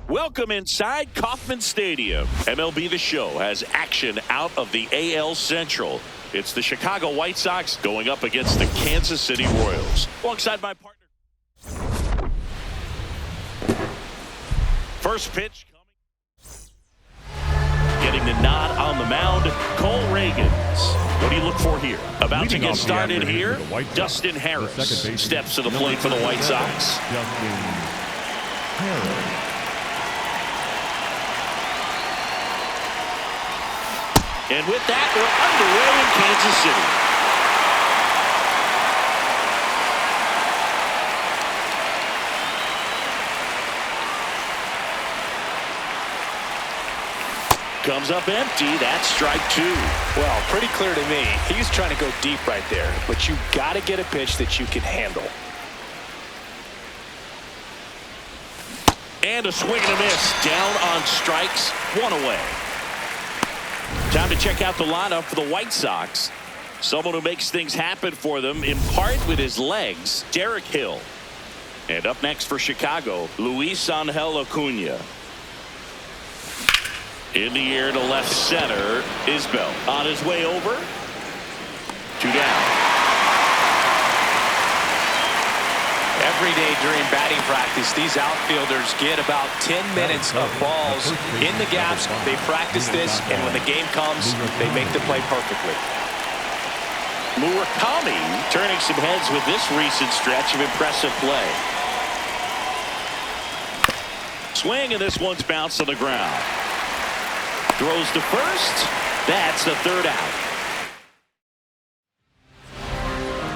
Welcome inside Kauffman Stadium. MLB The Show has action out of the AL Central. It's the Chicago White Sox going up against the Kansas City Royals. Alongside my partner. First pitch coming. Getting the nod on the mound, Cole Ragans. What do you look for here? About to get started here, Dustin Harris steps to the plate for the White Sox. And with that, we're underway in Kansas City. Comes up empty. That's strike two. Well, pretty clear to me. He's trying to go deep right there, but you got to get a pitch that you can handle. And a swing and a miss. Down on strikes. One away. Time to check out the lineup for the White Sox. Someone who makes things happen for them, in part with his legs, Derek Hill. And up next for Chicago, Luis Angel Acuna. In the air to left center is Bell. On his way over. Two down. Every day during batting practice, these outfielders get about 10 minutes of balls in the gaps. They practice this, and when the game comes, they make the play perfectly. Murakami turning some heads with this recent stretch of impressive play. Swing, and this one's bounced on the ground. Throws to first. That's the third out.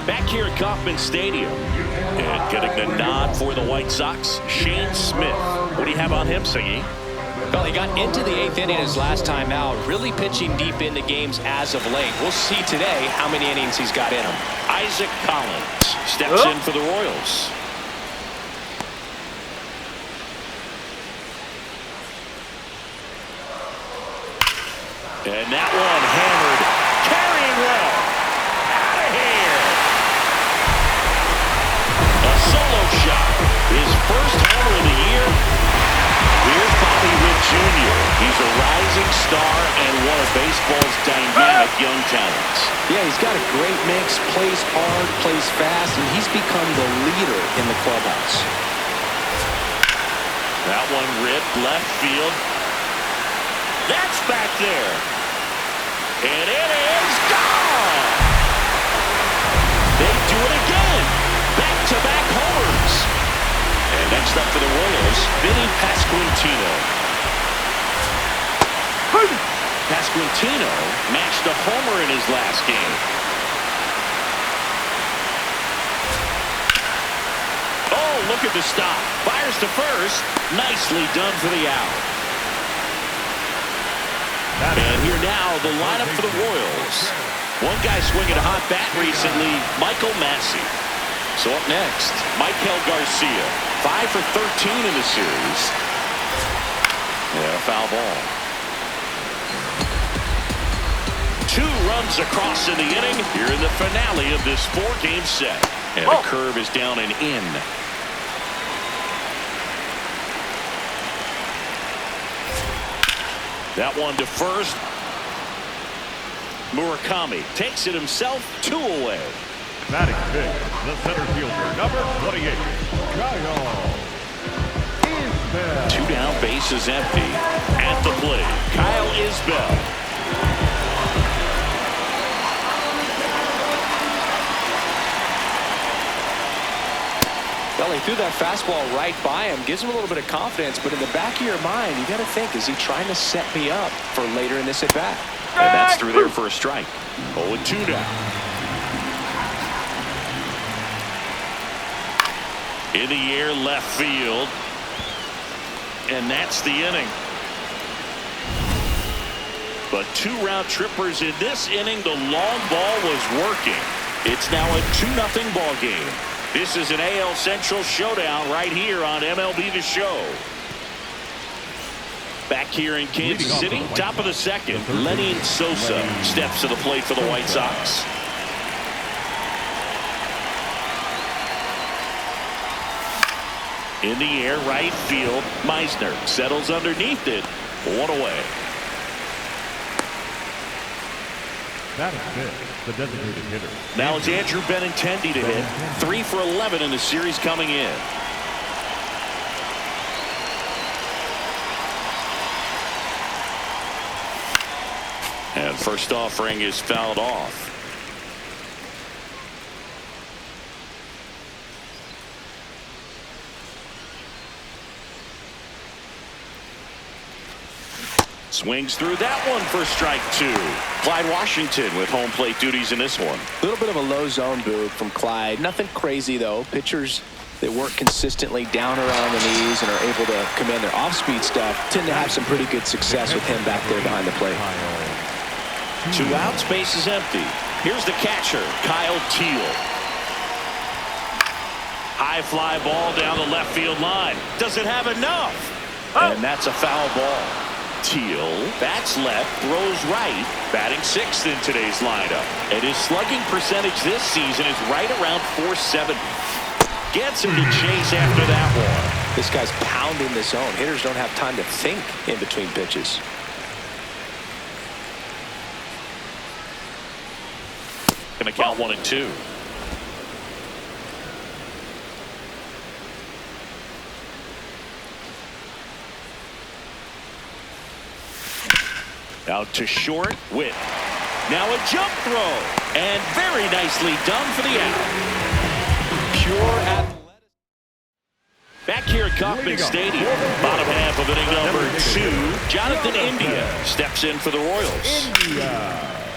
Back here at Kauffman Stadium. And getting the nod for the White Sox, Shane Smith. What do you have on him, Singy? Well, he got into the 8th inning his last time out, really pitching deep into games as of late. We'll see today how many innings he's got in him. Isaac Collins steps in for the Royals. And that one hammered, carrying well. Out of here. A solo shot. His first homer of the year. Here's Bobby Witt Jr. He's a rising star and one of baseball's dynamic young talents. Yeah, he's got a great mix, plays hard, plays fast, and he's become the leader in the clubhouse. That one ripped left field. That's back there. And it is gone. They do it again. Back-to-back homers. And next up for the Royals, Vinny Pasquantino. Pasquantino matched a homer in his last game. Oh, look at the stop. Fires to first. Nicely done for the out. And here now, the lineup for the Royals. One guy swinging a hot bat recently, Michael Massey. So up next, Michael Garcia. 5 for 13 in the series. And a foul ball. 2 runs across in the inning here in the finale of this 4-game set. And the curve is down and in. That one to first. Murakami takes it himself, 2 away. Batting fifth, the center fielder, number 28, Kyle Isbel. 2 down, bases empty. At the plate, Kyle Isbel. Well, he threw that fastball right by him, gives him a little bit of confidence, but in the back of your mind, you got to think, is he trying to set me up for later in this at-bat? And that's through there for a strike. 0-2 now. In the air, left field. And that's the inning. But 2 round trippers in this inning. The long ball was working. It's now a 2-0 ball game. This is an AL Central showdown right here on MLB The Show. Back here in Kansas City, top of the second, Lenny Sosa steps to the plate for the White Sox. In the air, right field, Meisner settles underneath it, 1 away. That is fifth, the designated hitter. Now it's Andrew Benintendi to hit. 3 for 11 in the series coming in. And first offering is fouled off. Swings through that one for strike 2. Clyde Washington with home plate duties in this one. A little bit of a low zone boot from Clyde. Nothing crazy, though. Pitchers that work consistently down around the knees and are able to command their off-speed stuff tend to have some pretty good success with him back there behind the plate. 2 outs, base is empty. Here's the catcher, Kyle Teel. High fly ball down the left field line. Does it have enough? And that's a foul ball. Teel bats left, throws right, batting 6th in today's lineup. And his slugging percentage this season is right around .470. Gets him to chase after that one. This guy's pounding the zone. Hitters don't have time to think in between pitches. Gonna count 1-2. Out to short, Witt. Now a jump throw. And very nicely done for the out. Pure athletic. Back here at Kauffman Stadium, bottom half of inning number 2. Jonathan India steps in for the Royals.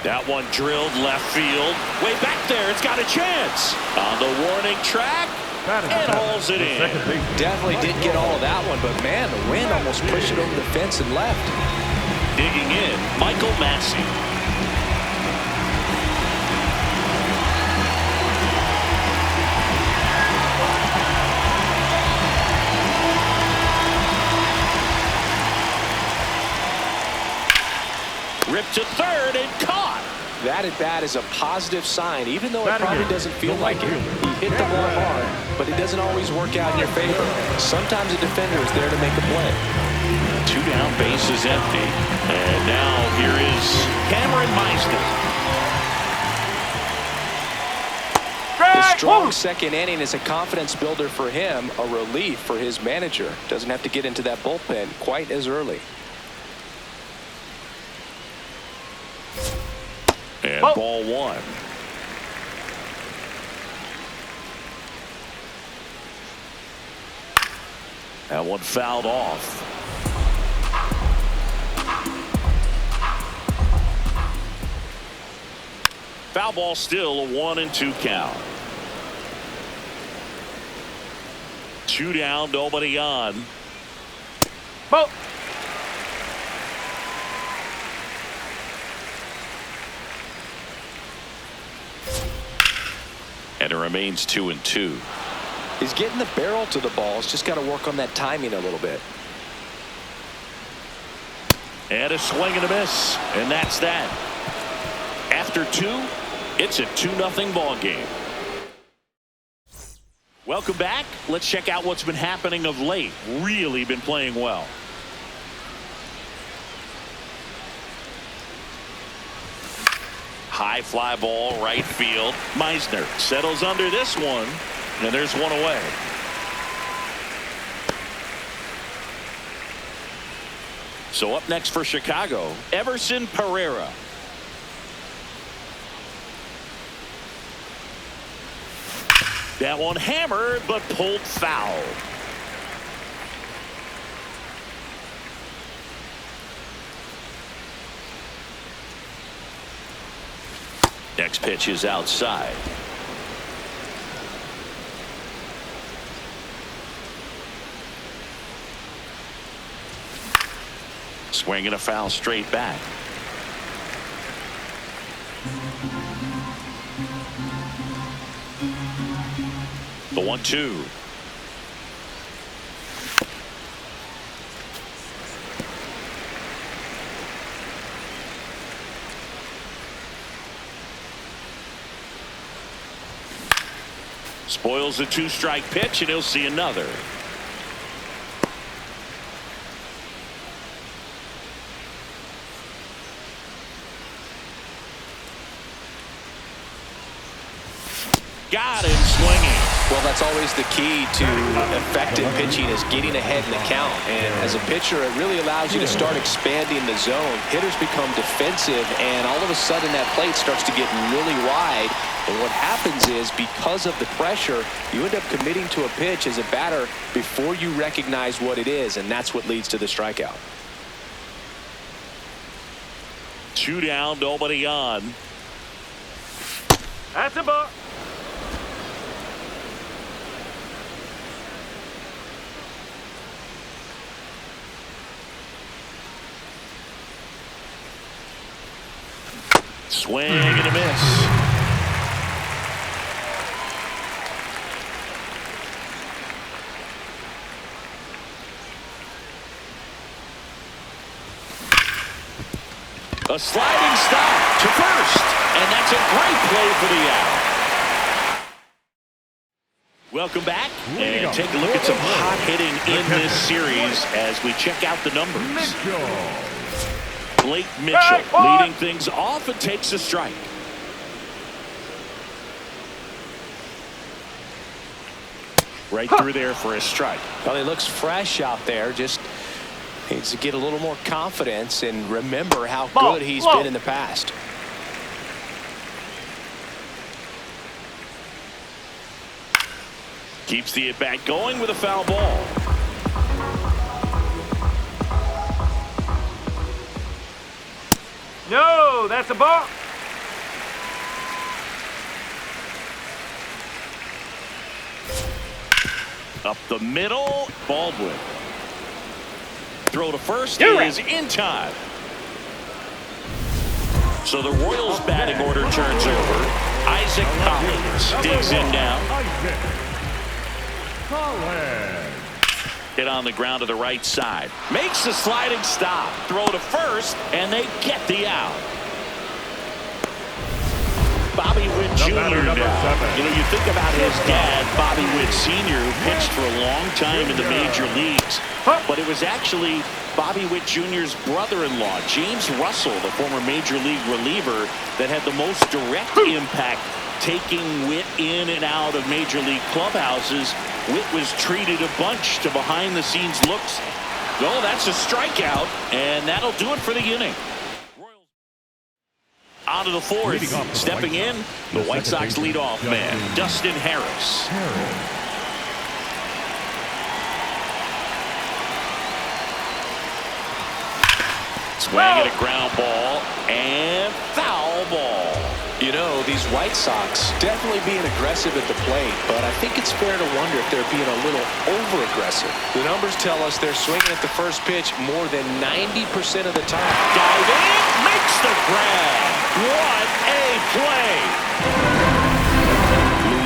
That one drilled left field. Way back there, it's got a chance. On the warning track, and hauls it in. Definitely didn't get all of that one, but man, the wind almost pushed it over the fence and left. Digging in, Michael Massey. Ripped to third and caught. That at bat is a positive sign, even though it probably doesn't feel like it. He hit the ball hard, but it doesn't always work out in your favor. Sometimes a defender is there to make a play. 2 down, base is empty. And now here is Cameron Meisner. The strong second inning is a confidence builder for him, a relief for his manager. Doesn't have to get into that bullpen quite as early. And ball 1. That one fouled off. Foul ball, still a 1-2 count. 2 down, nobody on. Ball. And it remains 2-2. He's getting the barrel to the ball. He's just got to work on that timing a little bit. And a swing and a miss. And that's that. After 2, it's a 2-0 ball game. Welcome back. Let's check out what's been happening of late. Really been playing well. high fly ball right field. Meisner settles under this one, and there's one away. So up next for Chicago, Everson Pereira. That one hammered, but pulled foul. Next pitch is outside. Swinging a foul straight back. The 1-2. Spoils the 2-strike pitch, and he'll see another. Got him swinging. Well, that's always the key to effective pitching, is getting ahead in the count. And as a pitcher, it really allows you to start expanding the zone. Hitters become defensive, and all of a sudden that plate starts to get really wide. And what happens is, because of the pressure, you end up committing to a pitch as a batter before you recognize what it is, and that's what leads to the strikeout. 2 down, nobody on. That's a ball. Swing and a miss. A sliding stop to first, and that's a great play for the out. Welcome back, and take a look at some hot hitting in this series as we check out the numbers. Blake Mitchell leading things off and takes a strike. Right through there for a strike. Well, he looks fresh out there. Just needs to get a little more confidence and remember how good he's been in the past. Keeps the at-bat going with a foul ball. No, that's a ball. Up the middle, Baldwin. Throw to first is in time. So the Royals batting order turns over. Isaac Collins digs in now. Hit on the ground to the right side. Makes the sliding stop. Throw to first, and they get the out. Bobby Witt Jr. now. You know, you think about his dad, Bobby Witt Sr., who pitched for a long time in the major leagues. But it was actually Bobby Witt Jr.'s brother-in-law, James Russell, the former major league reliever, that had the most direct impact taking Witt in and out of major league clubhouses. Witt was treated a bunch to behind-the-scenes looks. Well, that's a strikeout, and that'll do it for the inning. On to the fourth, stepping in, the White Sox leadoff man, Dustin Harris. Swing at a ground ball and foul ball. You know, these White Sox definitely being aggressive at the plate, but I think it's fair to wonder if they're being a little over-aggressive. The numbers tell us they're swinging at the first pitch more than 90% of the time. Diving, makes the grab. What a play.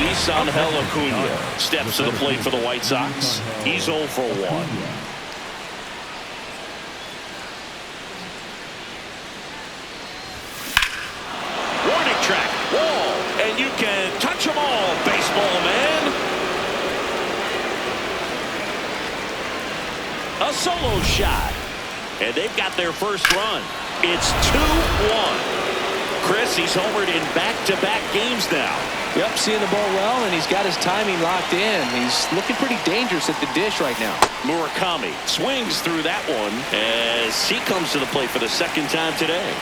Luis Angel Acuna steps to the plate for the White Sox. He's 0 for 1. Track, wall, and you can touch them all, baseball man. A solo shot, and they've got their first run. It's 2-1. Chris, he's homered in back-to-back games now. Yep, seeing the ball well, and he's got his timing locked in. He's looking pretty dangerous at the dish right now. Murakami swings through that one as he comes to the plate for the second time today.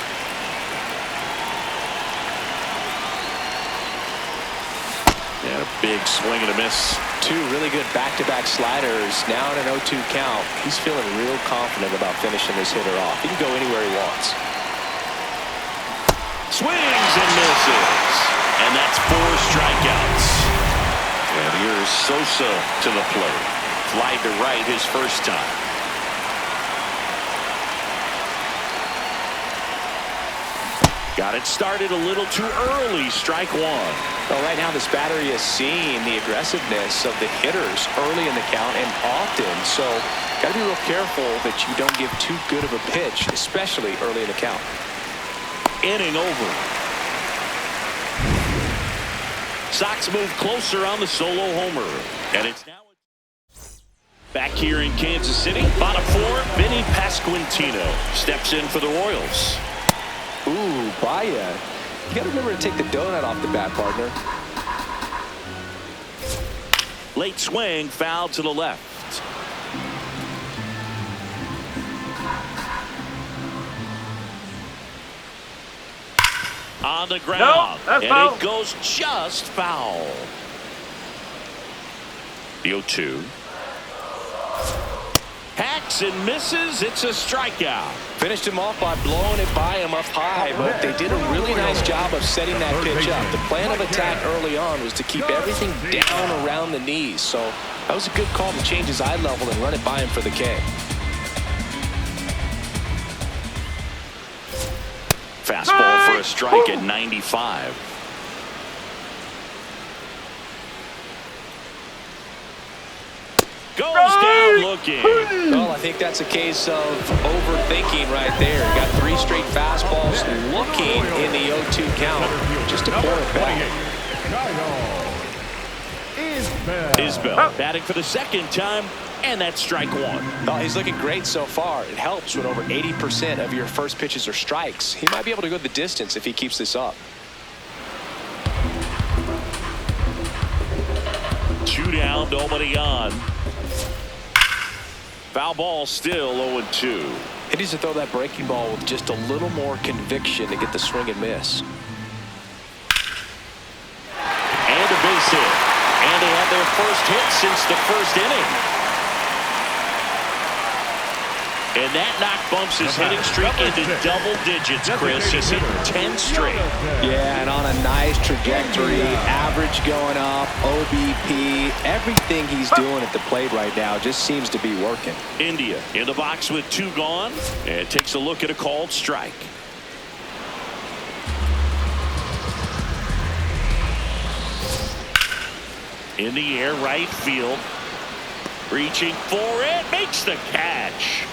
And a big swing and a miss. Two really good back-to-back sliders. Now in an 0-2 count. He's feeling real confident about finishing this hitter off. He can go anywhere he wants. Swings and misses. And that's 4 strikeouts. And here's Sosa to the plate. Fly to right his first time. Got it started a little too early. Strike 1. Well, right now this battery is seeing the aggressiveness of the hitters early in the count and often. So got to be real careful that you don't give too good of a pitch, especially early in the count. Inning over. Sox move closer on the solo homer. And it's now back here in Kansas City. Bottom 4, Vinny Pasquantino steps in for the Royals. Ooh, Baez. You got to remember to take the donut off the bat, partner. Late swing, foul to the left. On the ground, and foul. It goes just foul. The 0-2. Hacks and misses. It's a strikeout. Finished him off by blowing it by him up high, but they did a really nice job of setting that pitch up. The plan of attack early on was to keep everything down around the knees, so that was a good call to change his eye level and run it by him for the K. Fastball for a strike at 95. Goes down looking. Well, I think that's a case of overthinking right there. Got 3 straight fastballs looking in the 0-2 count. Just to pour it back. Isbell batting for the second time, and that's strike 1. Oh, he's looking great so far. It helps when over 80% of your first pitches are strikes. He might be able to go the distance if he keeps this up. 2 down, nobody on. Foul ball still 0-2. He needs to throw that breaking ball with just a little more conviction to get the swing and miss. And a base hit. And they have their first hit since the first inning. And that knock bumps his hitting streak into double digits, Chris. He's hit 10 straight. Yeah, and on a nice trajectory. Average going up, OBP. Everything he's doing at the plate right now just seems to be working. India in the box with 2 gone. And takes a look at a called strike. In the air, right field. Reaching for it. Makes the catch.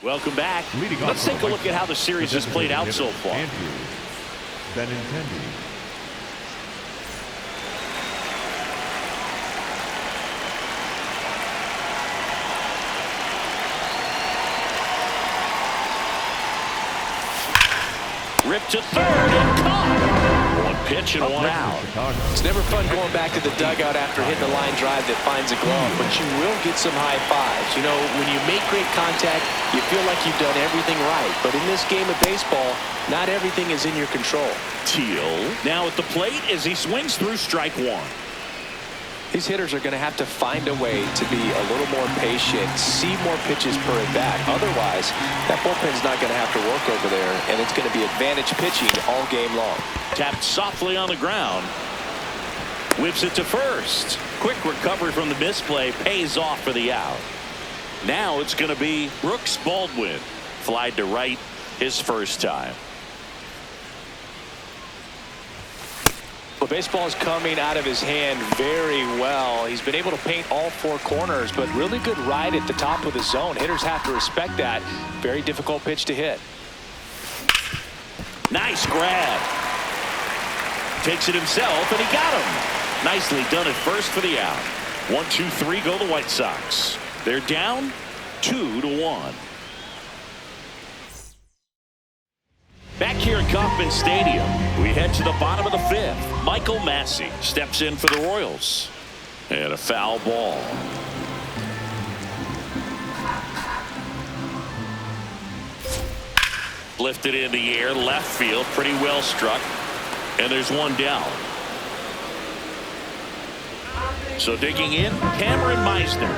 Welcome back. Let's take a look at how the series has played out so far. Ripped to third and caught. 1 pitch and 1 out. It's never fun going back to the dugout after hitting a line drive that finds a glove, but you will get some high fives. You know, when you make great contact, you feel like you've done everything right. But in this game of baseball, not everything is in your control. Teal now at the plate as he swings through strike 1. These hitters are going to have to find a way to be a little more patient, see more pitches per at bat. Otherwise, that bullpen's not going to have to work over there, and it's going to be advantage pitching all game long. Tapped softly on the ground. Whips it to first. Quick recovery from the misplay pays off for the out. Now it's going to be Brooks Baldwin. Flied to right his first time. The baseball is coming out of his hand very well. He's been able to paint all 4 corners, but really good ride at the top of the zone. Hitters have to respect that. Very difficult pitch to hit. Nice grab. Takes it himself, and he got him. Nicely done at first for the out. 1-2-3 go the White Sox. They're down 2-1. Back here at Kauffman Stadium, we head to the bottom of the fifth. Michael Massey steps in for the Royals. And a foul ball. Lifted in the air, left field, pretty well struck. And there's one down. So digging in, Cameron Meisner.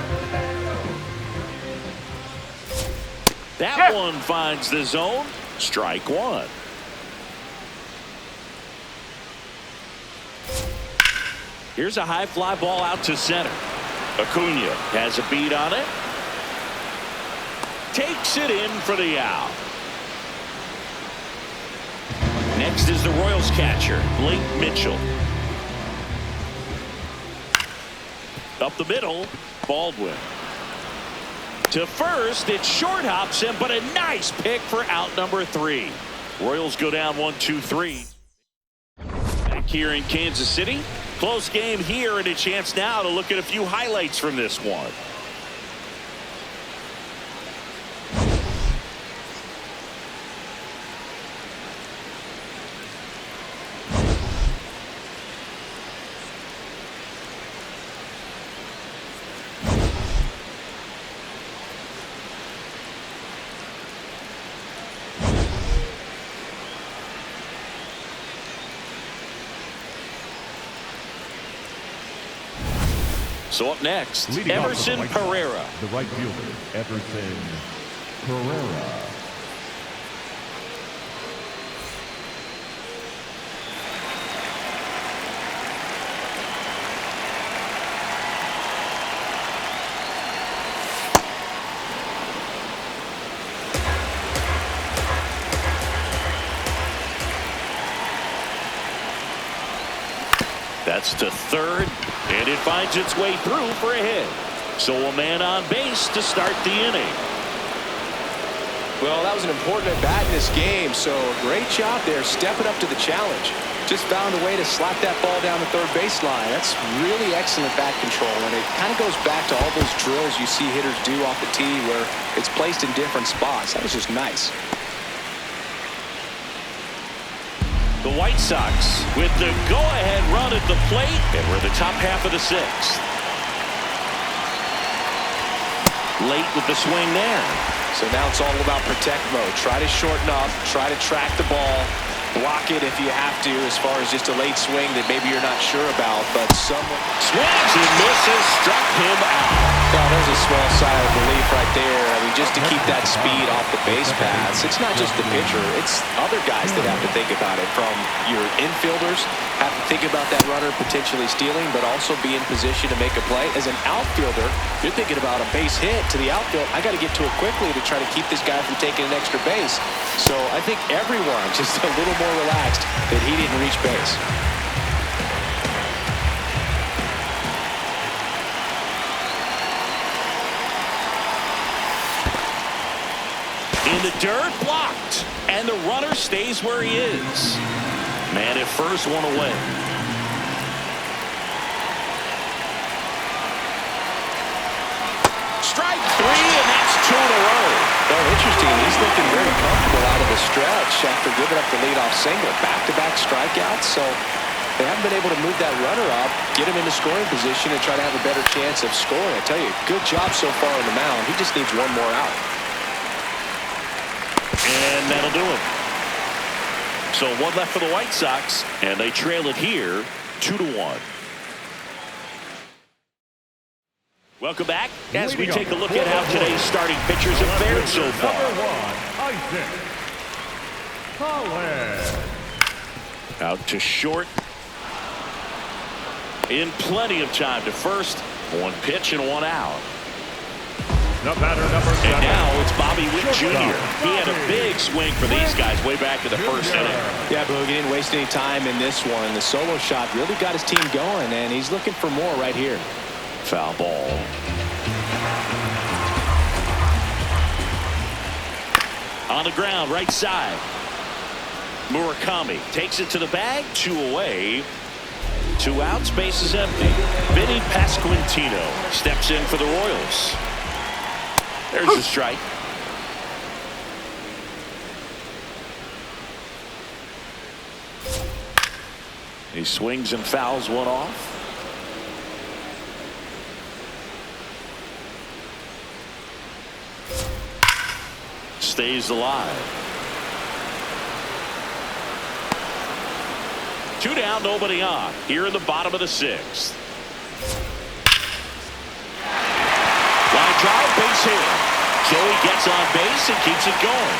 That one finds the zone. Strike one. Here's a high fly ball out to center. Acuna has a beat on it. Takes it in for the out. Next is the Royals catcher, Blake Mitchell. Up the middle, Baldwin. To first, it short hops him, but a nice pick for out number 3. Royals go down 1-2-3. Back here in Kansas City. Close game here, and a chance now to look at a few highlights from this one. So up next, Leading off Everson the right Pereira. side, the right fielder, Everson Pereira. That's to third, and it finds its way through for a hit. So a man on base to start the inning. Well, that was an important at-bat in this game, so great job there stepping up to the challenge. Just found a way to slap that ball down the third baseline. That's really excellent bat control, and it kind of goes back to all those drills you see hitters do off the tee where it's placed in different spots. That was just nice. The White Sox with the go-ahead run at the plate, and we're in the top half of the sixth. Late with the swing there. So now it's all about protect mode. Try to shorten up, try to track the ball, block it if you have to, as far as just a late swing that maybe you're not sure about, but someone Swings and misses, struck him out. Oh, there's a small sigh of relief right there. I mean, just to keep that speed off the base paths. It's not just the pitcher. It's other guys that have to think about it. From your infielders have to think about that runner potentially stealing, but also be in position to make a play. As an outfielder, you're thinking about a base hit to the outfield. I got to get to it quickly to try to keep this guy from taking an extra base. So I think everyone just a little more relaxed that he didn't reach base. In the dirt, blocked, and the runner stays where he is. Man at first, one away. Strike 3, and that's 2 in a row. Well, interesting. He's looking very comfortable out of the stretch after giving up the leadoff single. Back-to-back strikeouts, so they haven't been able to move that runner up, get him into scoring position, and try to have a better chance of scoring. I tell you, good job so far on the mound. He just needs one more out. And that'll do it. So one left for the White Sox, and they trail it here 2-1. Welcome back as we take a look at how today's starting pitchers have fared so far. Number 1, Isaac Collins. Out to short. In plenty of time to first. One pitch and one out. The batter, number 7. And now it's Bobby Witt Jr. He had a big swing for these guys way back in the first inning. Yeah, Boog, he didn't waste any time in this one. The solo shot really got his team going, and he's looking for more right here. Foul ball. On the ground, right side. Murakami takes it to the bag, 2 away. 2 outs, base is empty. Vinny Pasquantino steps in for the Royals. There's a strike. He swings and fouls one off. Stays alive. 2 down, nobody on. Here in the bottom of the 6th. Line drive, base hit. Joey gets on base and keeps it going.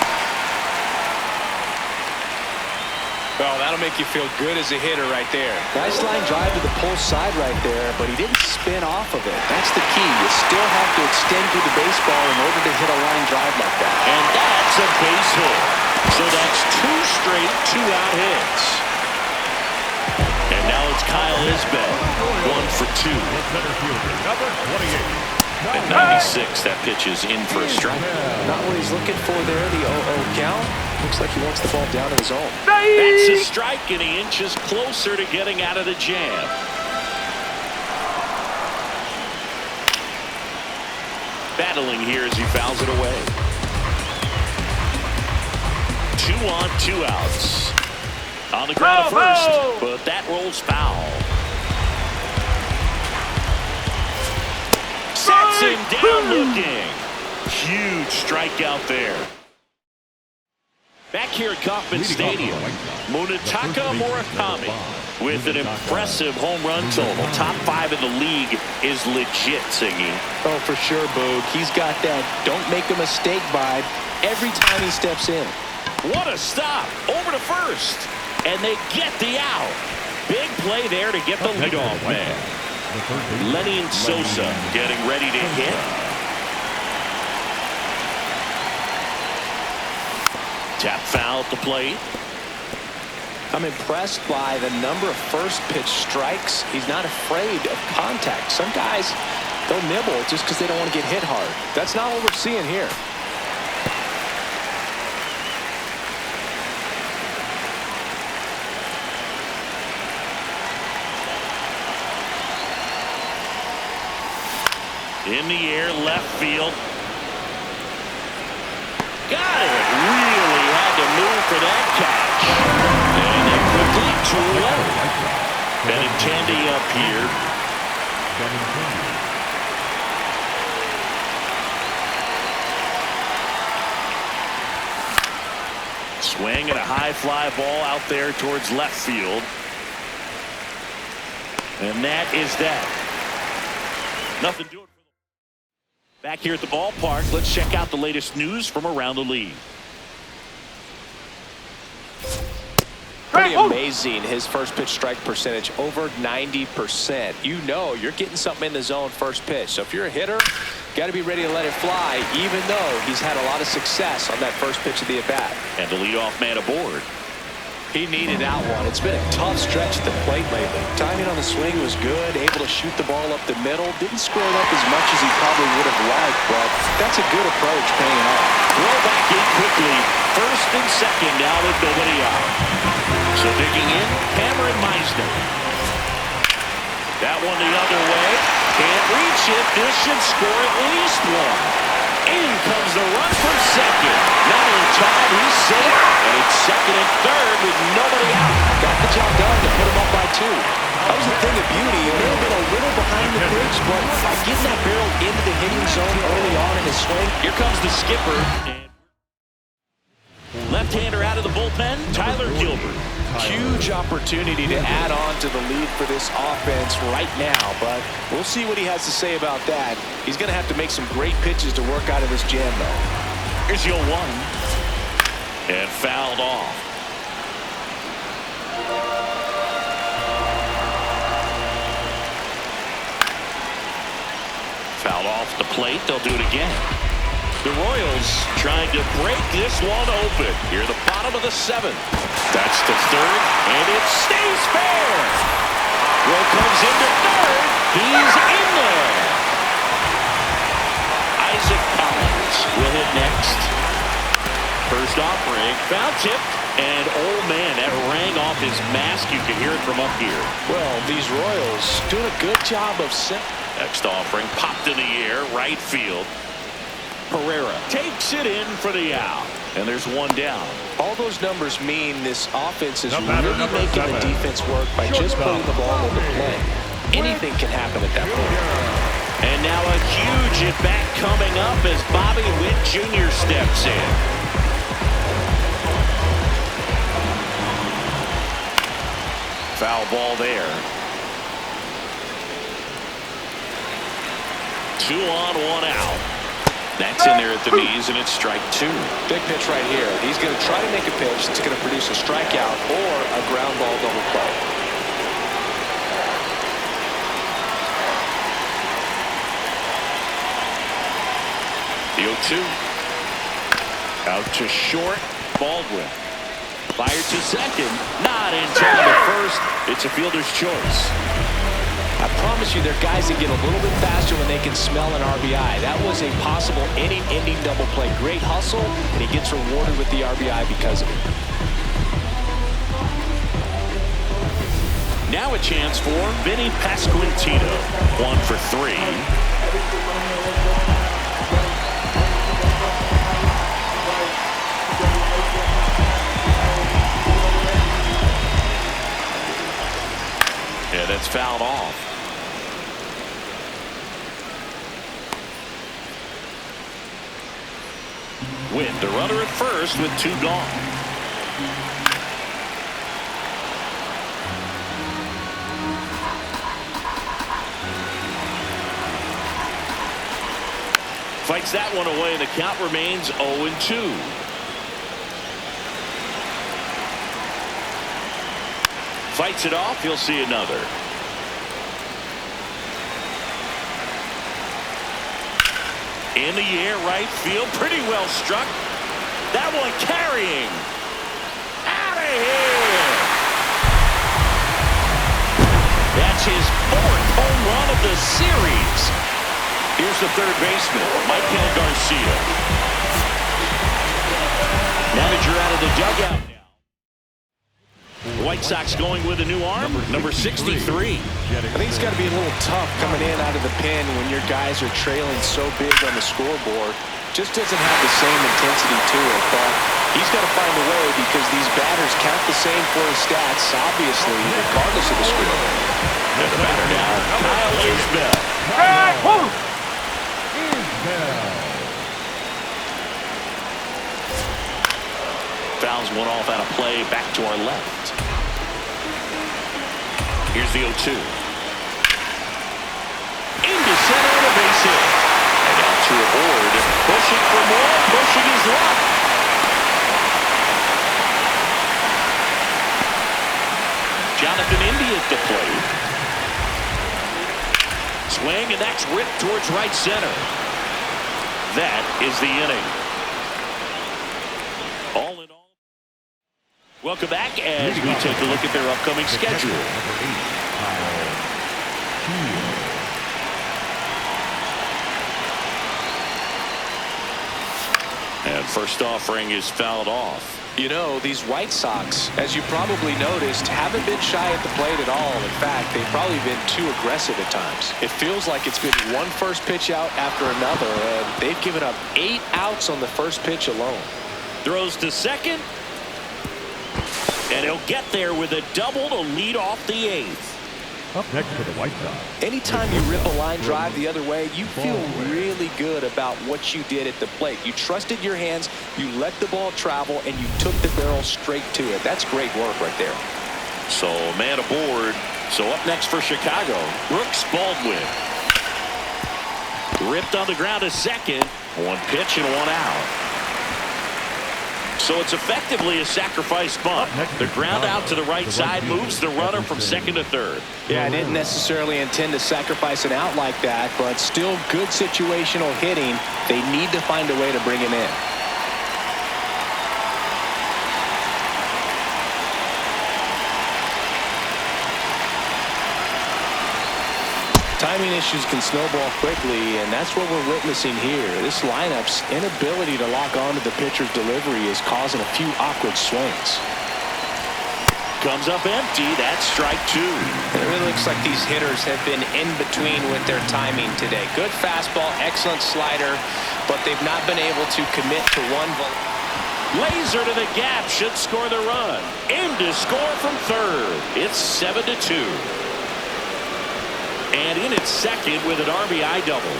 Well, that'll make you feel good as a hitter right there. Nice line drive to the pull side right there, but he didn't spin off of it. That's the key. You still have to extend through the baseball in order to hit a line drive like that. And that's a base hit. So that's 2 straight 2-out hits. And now it's Kyle Isbell, 1 for 2. Center fielder, number 28. At 96, that pitch is in for a strike. Not what he's looking for there, the 0-0 count. Looks like he wants the ball down in his zone. That's a strike, and he inches closer to getting out of the jam. Battling here as he fouls it away. 2 on, 2 outs. On the ground at first, but that rolls foul. Sets him down looking. Huge strikeout there. Back here at Kauffman Stadium, Munetaka Murakami with an impressive home run total. Top 5 in the league is legit, singing. Oh, for sure, Boog. He's got that don't make a mistake vibe every time he steps in. What a stop. Over to first. And they get the out. Big play there to get the leadoff man. Lenny Sosa getting ready to hit. Tap foul at the plate. I'm impressed by the number of first pitch strikes. He's not afraid of contact. Some guys, they'll nibble just because they don't want to get hit hard. That's not what we're seeing here. In the air, left field. Got it. Really had to move for that catch. And they quickly 2 away. Benintendi up here. Swing and a high fly ball out there towards left field. And that is that. Nothing doing. Back here at the ballpark, let's check out the latest news from around the league. Pretty amazing, his first pitch strike percentage, over 90%. You know you're getting something in the zone first pitch. So if you're a hitter, got to be ready to let it fly, even though he's had a lot of success on that first pitch of the at-bat. And the leadoff man aboard. He needed that one. It's been a tough stretch at the plate lately. Timing on the swing was good, able to shoot the ball up the middle. Didn't square it up as much as he probably would have liked, but that's a good approach paying off. Throw back in quickly. First and second now with nobody out. So digging in, Hammer and Meisner. That one the other way. Can't reach it. This should score at least 1. In comes the run from second. Not in time, he's safe. And it's second and third with nobody out. Got the job done to put him up by 2. That was the thing of beauty. He may have been a little behind the pitch, but by getting that barrel into the hitting zone early on in his swing. Here comes the skipper. Left-hander out of the bullpen, Tyler Gilbert. Huge opportunity to add on to the lead for this offense right now, but we'll see what he has to say about that. He's going to have to make some great pitches to work out of this jam, though. Here's your 1. And fouled off. Fouled off the plate. They'll do it again. The Royals trying to break this one open. Here at the bottom of the 7th. That's to third, and it stays fair. Roll comes into third. He's in there. Isaac Collins will hit next. First offering, foul tip, and oh man, that rang off his mask. You can hear it from up here. Well, these Royals doing a good job of Next offering popped in the air, right field. Pereira takes it in for the out. And there's one down. All those numbers mean this offense is really making the defense work by just putting the ball into play. Anything can happen at that point. And now a huge at-bat coming up as Bobby Witt Jr. steps in. Foul ball there. 2 on, 1 out. That's in there at the knees, and it's strike 2. Big pitch right here. He's going to try to make a pitch that's going to produce a strikeout or a ground ball double play. The 0-2. Out to short. Baldwin. Fired to second. Not in time to first. It's a fielder's choice. I promise you, there are guys that get a little bit faster when they can smell an RBI. That was a possible inning-ending double play. Great hustle, and he gets rewarded with the RBI because of it. Now a chance for Vinny Pasquantino. 1 for 3. Yeah, that's fouled off. Witt, the runner at first with 2 gone. Fights that one away, and the count remains 0-2. Fights it off. He'll see another. In the air, right field. Pretty well struck. That one carrying. Out of here. That's his 4th home run of the series. Here's the third baseman, Michael Garcia. Manager out of the dugout now. White Sox going with a new arm, number 63. I think it's got to be a little tough coming in out of the pen when your guys are trailing so big on the scoreboard. Just doesn't have the same intensity to it, but he's got to find a way because these batters count the same for his stats, obviously, regardless of the score. And the batter now, Kyle Isbell. Fouls one off out of play, back to our left. Here's the 0-2. Into center and a base hit. And out to a board. Pushing for more, pushing his luck. Jonathan India at the plate. Swing, and that's ripped towards right center. That is the inning. All in all. Welcome back as we take a look at their upcoming schedule. And first offering is fouled off. You know, these White Sox, as you probably noticed, haven't been shy at the plate at all. In fact, they've probably been too aggressive at times. It feels like it's been one first pitch out after another, and they've given up 8 outs on the first pitch alone. Throws to second. And he'll get there with a double to lead off the 8th. Up next for the White Sox. Anytime you rip a line drive the other way, you feel really good about what you did at the plate. You trusted your hands, you let the ball travel, and you took the barrel straight to it. That's great work right there. So, man aboard. So up next for Chicago, Brooks Baldwin. Ripped on the ground to second. 1 pitch and 1 out. So it's effectively a sacrifice bunt. The ground out to the right side moves the runner from second to third. Yeah, I didn't necessarily intend to sacrifice an out like that, but still good situational hitting. They need to find a way to bring him in. Timing issues can snowball quickly, and that's what we're witnessing here. This lineup's inability to lock onto the pitcher's delivery is causing a few awkward swings. comes up empty. That's strike two. It really looks like these hitters have been in between with their timing today. Good fastball, excellent slider, but they've not been able to commit to one. Laser to the gap, should score the run. In to score from third. It's 7-2. And in at second with an RBI double.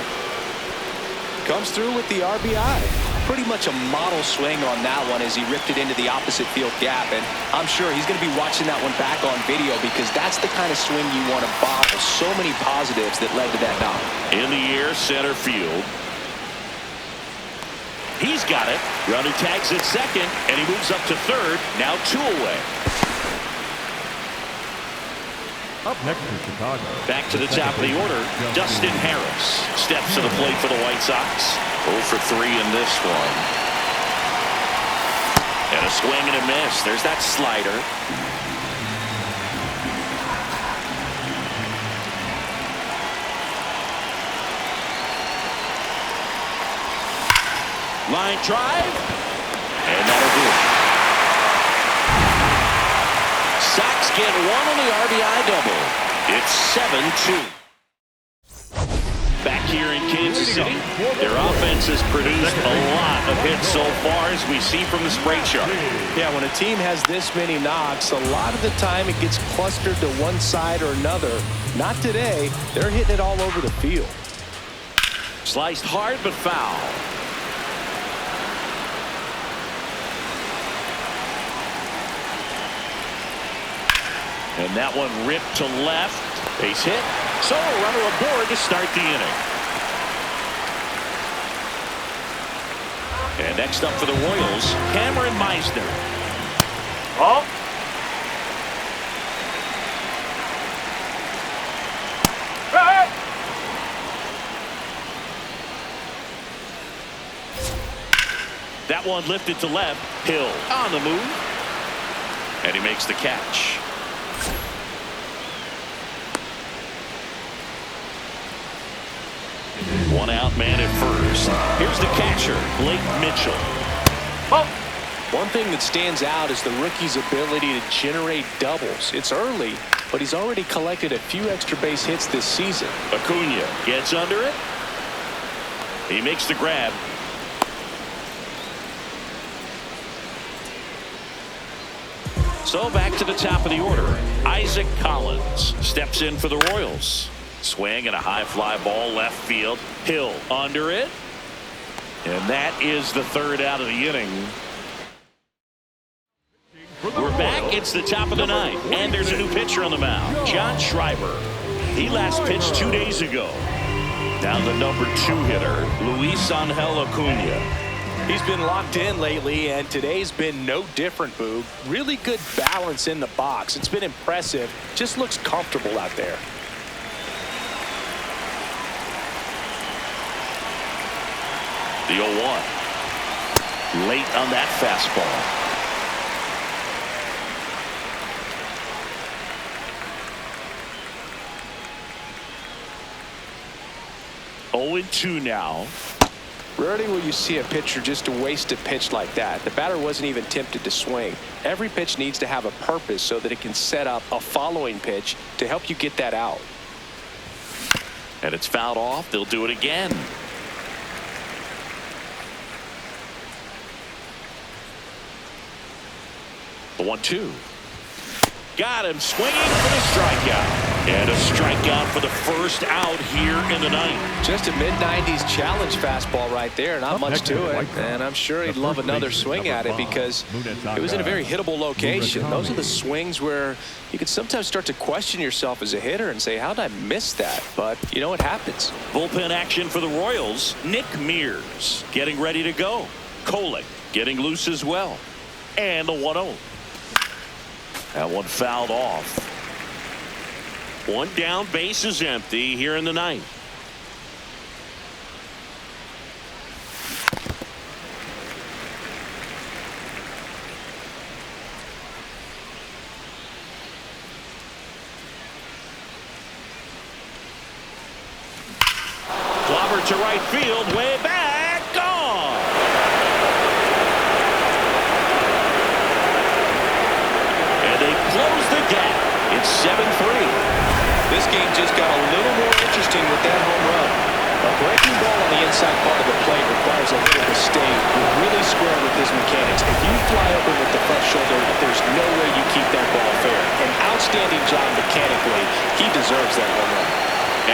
Comes through with the RBI. Pretty much a model swing on that one as he ripped it into the opposite field gap. And I'm sure he's going to be watching that one back on video because that's the kind of swing you want to bottle. So many positives that led to that knock. In the air, center field. He's got it. Runner tags at second, and he moves up to third. Now 2 away. Up next to Chicago. Back to the top of the order, Dustin Harris steps to the plate for the White Sox. 0 for 3 in this one. And a swing and a miss. There's that slider. Line drive. And that'll do it. Sox get one on the RBI double. It's 7-2. Back here in Kansas City, their offense has produced a lot of hits so far, as we see from the spray chart. Yeah, when a team has this many knocks, a lot of the time it gets clustered to one side or another. Not today. They're hitting it all over the field. Sliced hard but foul. And that one ripped to left. Base hit. So a runner aboard to start the inning. And next up for the Royals, Cameron Meisner. Oh. Hey. That one lifted to left. Hill on the move. And he makes the catch. One out, man at first. Here's the catcher, Blake Mitchell. Oh. One thing that stands out is the rookie's ability to generate doubles. It's early, but he's already collected a few extra base hits this season. Acuna gets under it. He makes the grab. So back to the top of the order. Isaac Collins steps in for the Royals. Swing and a high fly ball left field. Hill under it. And that is the third out of the inning. We're back. It's the top of the ninth. And there's a new pitcher on the mound. John Schreiber. He last pitched 2 days ago. Now the number 2 hitter, Luis Angel Acuna. He's been locked in lately, and today's been no different, Boog. Really good balance in the box. It's been impressive. Just looks comfortable out there. The 0-1. Late on that fastball. Oh, 2 now. Rarely will you see a pitcher just waste a pitch like that. The batter wasn't even tempted to swing. Every pitch needs to have a purpose so that it can set up a following pitch to help you get that out. And it's fouled off. They'll do it again. The 1-2. Got him swinging for the strikeout. And a strikeout for the first out here in the ninth. Just a mid-90s challenge fastball right there. Not much to it. And I'm sure he'd love another swing at it because it was in a very hittable location. Those are the swings where you can sometimes start to question yourself as a hitter and say, how did I miss that? But, you know, it happens. Bullpen action for the Royals. Nick Mears getting ready to go. Kolek getting loose as well. And the 1-0. That one fouled off. One down, base is empty here in the ninth. Clobber to right field, way back, gone. And they close the gap. It's 7-3. This game just got a little more interesting with that home run. A breaking ball on the inside part of the plate requires a little mistake. You're really square with his mechanics. If you fly open with the front shoulder, there's no way you keep that ball fair. An outstanding job mechanically. He deserves that home run.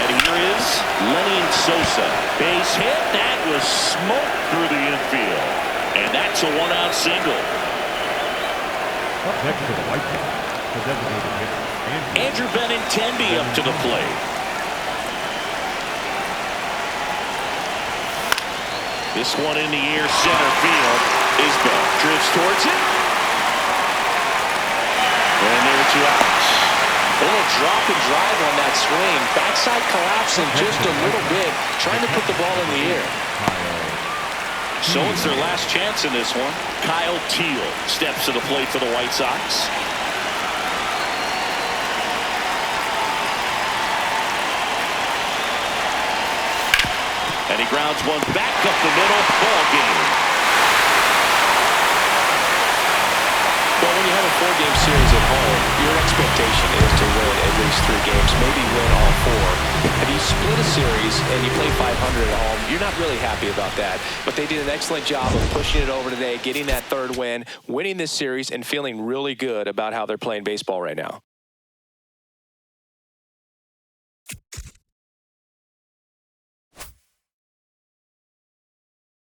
And here is Lenny Sosa. Base hit. That was smoke through the infield. And that's a one-out single. Up next to the White Sox, the designated hitter, Andrew Benintendi up to the plate. This one in the air, center field. Isbell drifts towards it. And there are 2 outs. A little drop and drive on that swing. Backside collapsing just a little bit, trying to put the ball in the air. So it's their last chance in this one. Kyle Teel steps to the plate for the White Sox. And he grounds one back up the middle. Ball game. Well, when you have a 4-game series at home, your expectation is to win at least 3 games, maybe win all 4. If you split a series and you play 500 at home, you're not really happy about that. But they did an excellent job of pushing it over today, getting that 3rd win, winning this series, and feeling really good about how they're playing baseball right now.